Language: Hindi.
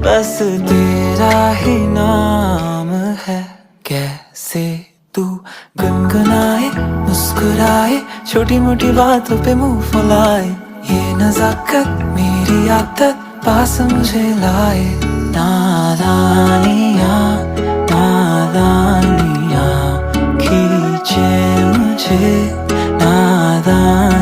बस तेरा ही नाम है। कैसे तू गुनगुनाए, मुस्कुराए, छोटी मोटी बातों पे मुंह फुलाए, ये नजाकत मेरी आदत पास मुझे लाए। नादानियाँ नादानियाँ खींचे मुझे, नादानियाँ